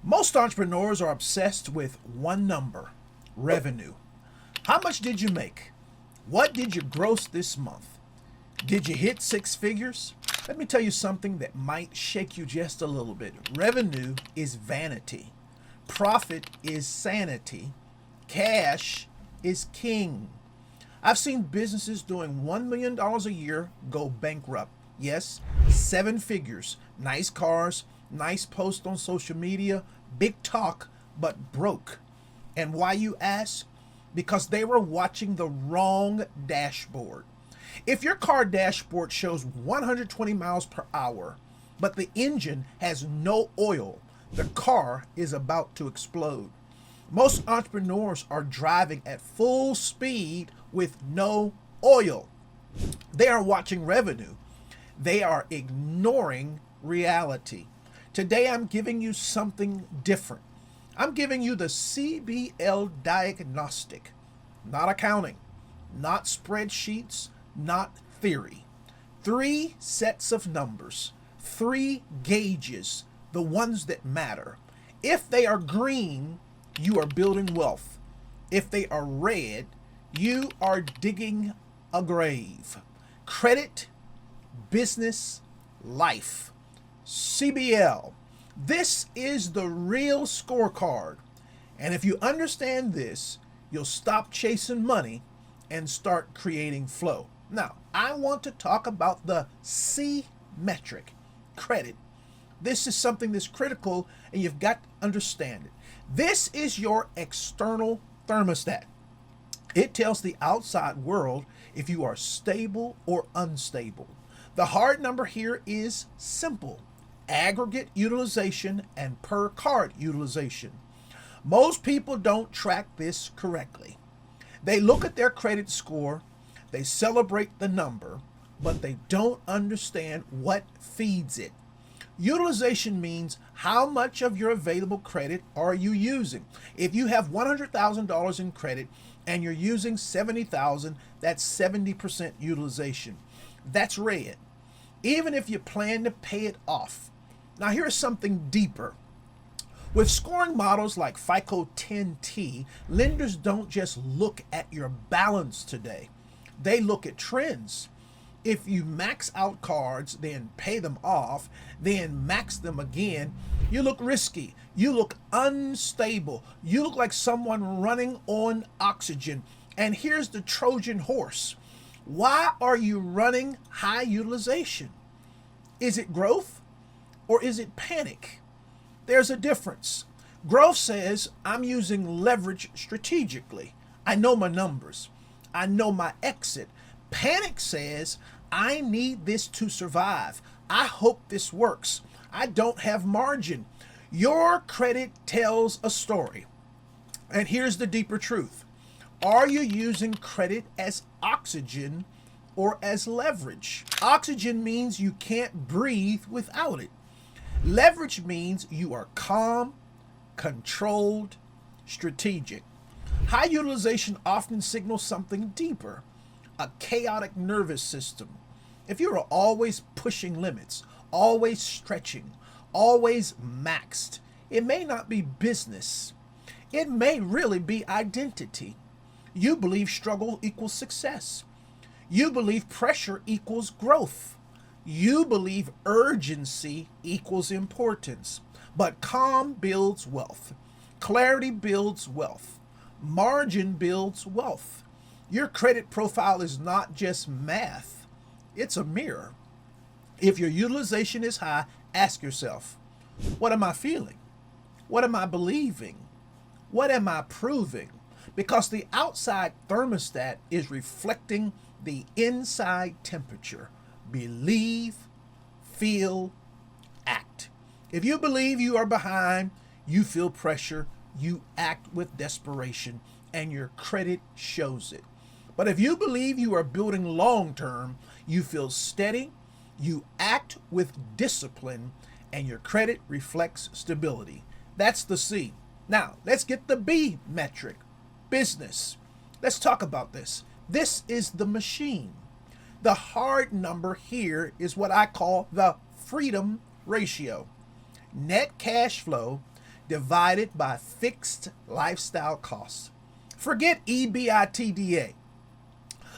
Most entrepreneurs are obsessed with one number: revenue. How much did you make? What did you gross this month? Did you hit six figures? Let me tell you something that might shake you just a little bit. Revenue is vanity, profit is sanity, cash is king. I've seen businesses doing $1 million a year go bankrupt. Yes, seven figures, nice cars, nice post on social media, big talk, but broke. And why, you ask? Because they were watching the wrong dashboard. If your car dashboard shows 120 miles per hour, but the engine has no oil, the car is about to explode. Most entrepreneurs are driving at full speed with no oil. They are watching revenue. They are ignoring reality. Today I'm giving you something different. I'm giving you the CBL Diagnostic, not accounting, not spreadsheets, not theory. Three sets of numbers, three gauges, the ones that matter. If they are green, you are building wealth. If they are red, you are digging a grave. Credit, business, life. CBL. This is the real scorecard. And if you understand this, you'll stop chasing money and start creating flow. Now, I want to talk about the C metric, credit. This is something that's critical and you've got to understand it. This is your external thermostat. It tells the outside world if you are stable or unstable. The hard number here is simple: aggregate utilization and per card utilization. Most people don't track this correctly. They look at their credit score, they celebrate the number, but they don't understand what feeds it. Utilization means how much of your available credit are you using. If you have $100,000 in credit and you're using $70,000, that's 70% utilization. That's red. Even if you plan to pay it off. Now here's something deeper. With scoring models like FICO 10T, lenders don't just look at your balance today. They look at trends. If you max out cards, then pay them off, then max them again, you look risky. You look unstable. You look like someone running on oxygen. And here's the Trojan horse. Why are you running high utilization? Is it growth or is it panic? There's a difference. Growth says I'm using leverage strategically. I know my numbers. I know my exit. Panic says I need this to survive. I hope this works. I don't have margin. Your credit tells a story. And here's the deeper truth. Are you using credit as oxygen or as leverage? Oxygen means you can't breathe without it. Leverage means you are calm, controlled, strategic. High utilization often signals something deeper, a chaotic nervous system. If you are always pushing limits, always stretching, always maxed, it may not be business. It may really be identity. You believe struggle equals success. You believe pressure equals growth. You believe urgency equals importance. But calm builds wealth. Clarity builds wealth. Margin builds wealth. Your credit profile is not just math, it's a mirror. If your utilization is high, ask yourself, what am I feeling? What am I believing? What am I proving? Because the outside thermostat is reflecting the inside temperature. Believe, feel, act. If you believe you are behind, you feel pressure, you act with desperation, and your credit shows it. But if you believe you are building long term, you feel steady, you act with discipline, and your credit reflects stability. That's the C. Now, let's get the B metric, business. Let's talk about this. This is the machine. The hard number here is what I call the freedom ratio. Net cash flow divided by fixed lifestyle costs. Forget EBITDA.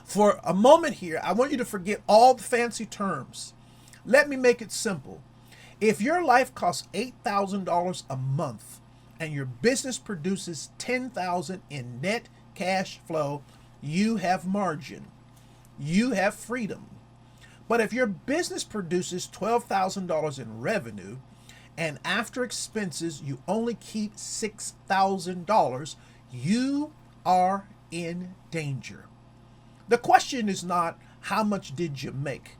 For a moment here, I want you to forget all the fancy terms. Let me make it simple. If your life costs $8,000 a month and your business produces $10,000 in net cash flow, you have margin. You have freedom. But if your business produces $12,000 in revenue and after expenses you only keep $6,000, you are in danger. The question is not how much did you make?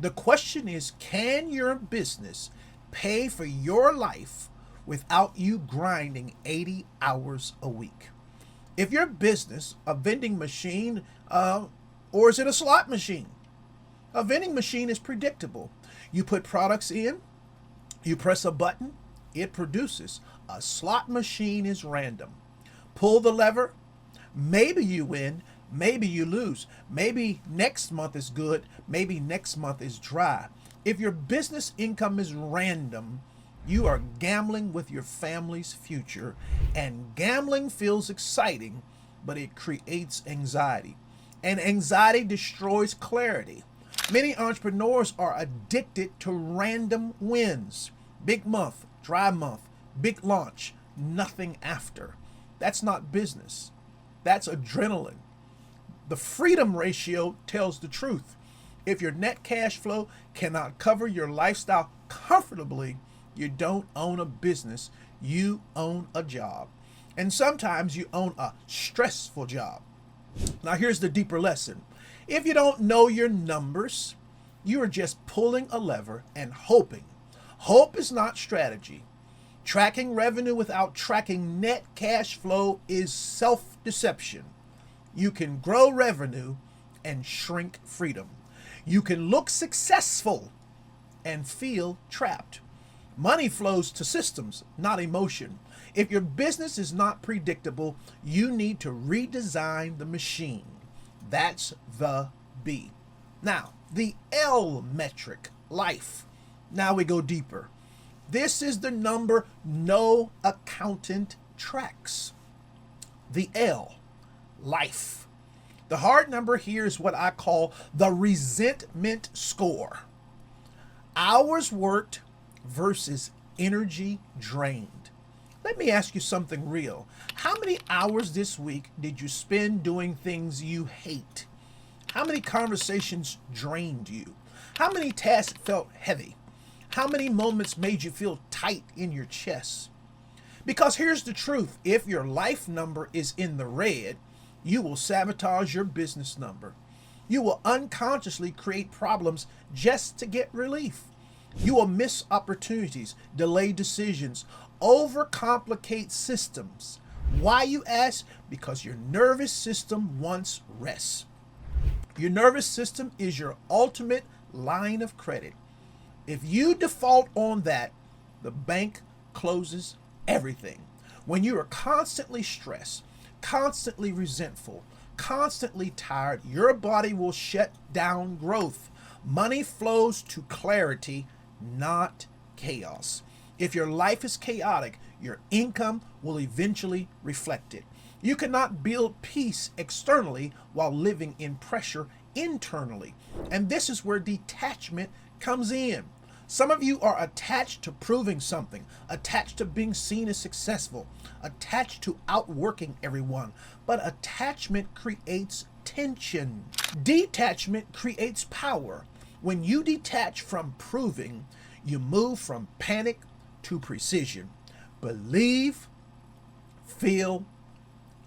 The question is, can your business pay for your life without you grinding 80 hours a week? If your business, a vending machine, or is it a slot machine? A vending machine is predictable. You put products in, you press a button, it produces. A slot machine is random. Pull the lever, maybe you win, maybe you lose. Maybe next month is good, maybe next month is dry. If your business income is random, you are gambling with your family's future, and gambling feels exciting, but it creates anxiety. And anxiety destroys clarity. Many entrepreneurs are addicted to random wins. Big month, dry month, big launch, nothing after. That's not business. That's adrenaline. The freedom ratio tells the truth. If your net cash flow cannot cover your lifestyle comfortably, you don't own a business, you own a job. And sometimes you own a stressful job. Now here's the deeper lesson. If you don't know your numbers, you are just pulling a lever and hoping. Hope is not strategy. Tracking revenue without tracking net cash flow is self-deception. You can grow revenue and shrink freedom. You can look successful and feel trapped. Money flows to systems, not emotion. If your business is not predictable, you need to redesign the machine. That's the B. Now, the L metric, life. Now we go deeper. This is the number no accountant tracks. The L, life. The hard number here is what I call the resentment score. Hours worked versus energy drained. Let me ask you something real. How many hours this week did you spend doing things you hate? How many conversations drained you? How many tasks felt heavy? How many moments made you feel tight in your chest? Because here's the truth. If your life number is in the red, you will sabotage your business number. You will unconsciously create problems just to get relief. You will miss opportunities, delay decisions, overcomplicate systems. Why, you ask? Because your nervous system wants rest. Your nervous system is your ultimate line of credit. If you default on that, the bank closes everything. When you are constantly stressed, constantly resentful, constantly tired, your body will shut down growth. Money flows to clarity, not chaos. If your life is chaotic, your income will eventually reflect it. You cannot build peace externally while living in pressure internally. And this is where detachment comes in. Some of you are attached to proving something, attached to being seen as successful, attached to outworking everyone. But attachment creates tension. Detachment creates power. When you detach from proving, you move from panic to precision. Believe, feel,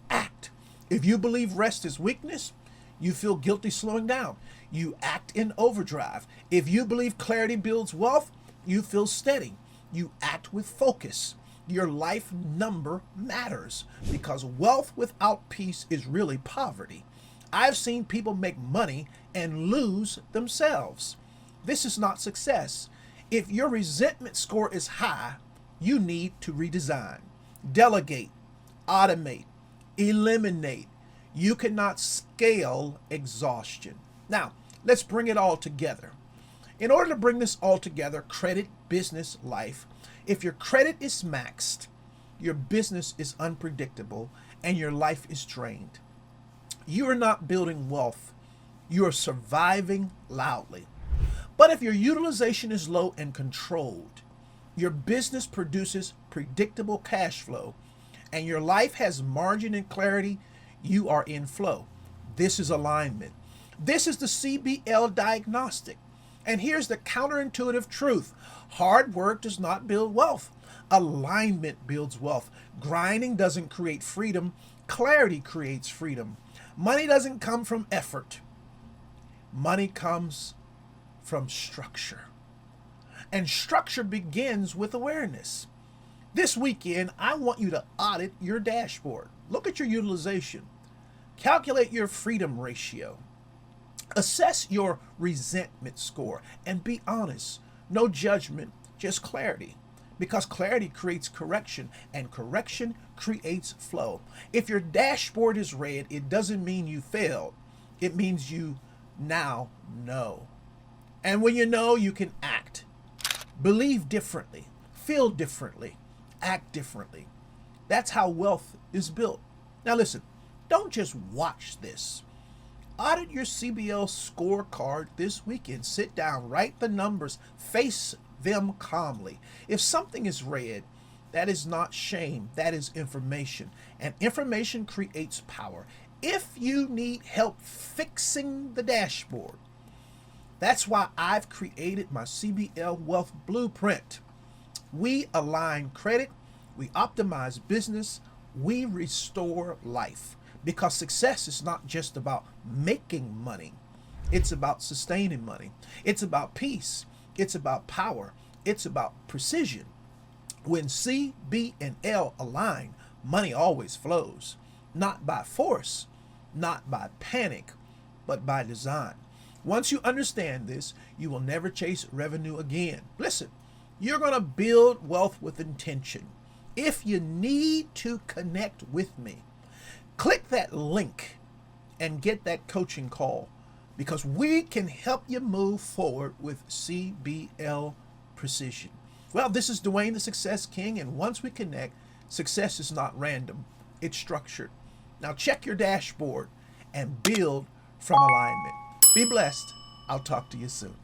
act. If you believe rest is weakness, you feel guilty slowing down. You act in overdrive. If you believe clarity builds wealth, you feel steady. You act with focus. Your life number matters because wealth without peace is really poverty. I've seen people make money and lose themselves. This is not success. If your resentment score is high, you need to redesign, delegate, automate, eliminate. You cannot scale exhaustion. Now, let's bring it all together. In order to bring this all together, credit, business, life, if your credit is maxed, your business is unpredictable, and your life is drained. You are not building wealth, you are surviving loudly. But if your utilization is low and controlled, your business produces predictable cash flow, and your life has margin and clarity, you are in flow. This is alignment. This is the CBL Diagnostic. And here's the counterintuitive truth: hard work does not build wealth, alignment builds wealth. Grinding doesn't create freedom, clarity creates freedom. Money doesn't come from effort, money comes from structure. And structure begins with awareness. This weekend, I want you to audit your dashboard. Look at your utilization. Calculate your freedom ratio. Assess your resentment score and be honest. No judgment, just clarity. Because clarity creates correction, and correction creates flow. If your dashboard is red, it doesn't mean you failed. It means you now know. And when you know, you can act. Believe differently, feel differently, act differently. That's how wealth is built. Now listen, don't just watch this. Audit your CBL scorecard this weekend. Sit down, write the numbers, face them calmly. If something is red, that is not shame, that is information. And information creates power. If you need help fixing the dashboard, that's why I've created my CBL Wealth Blueprint. We align credit, we optimize business, we restore life. Because success is not just about making money, it's about sustaining money. It's about peace, it's about power, it's about precision. When C, B, and L align, money always flows. Not by force, not by panic, but by design. Once you understand this, you will never chase revenue again. Listen, you're going to build wealth with intention. If you need to connect with me, click that link and get that coaching call, because we can help you move forward with CBL precision. Well, this is Dwayne the Success King, and once we connect, success is not random, it's structured. Now check your dashboard and build from alignment. Be blessed. I'll talk to you soon.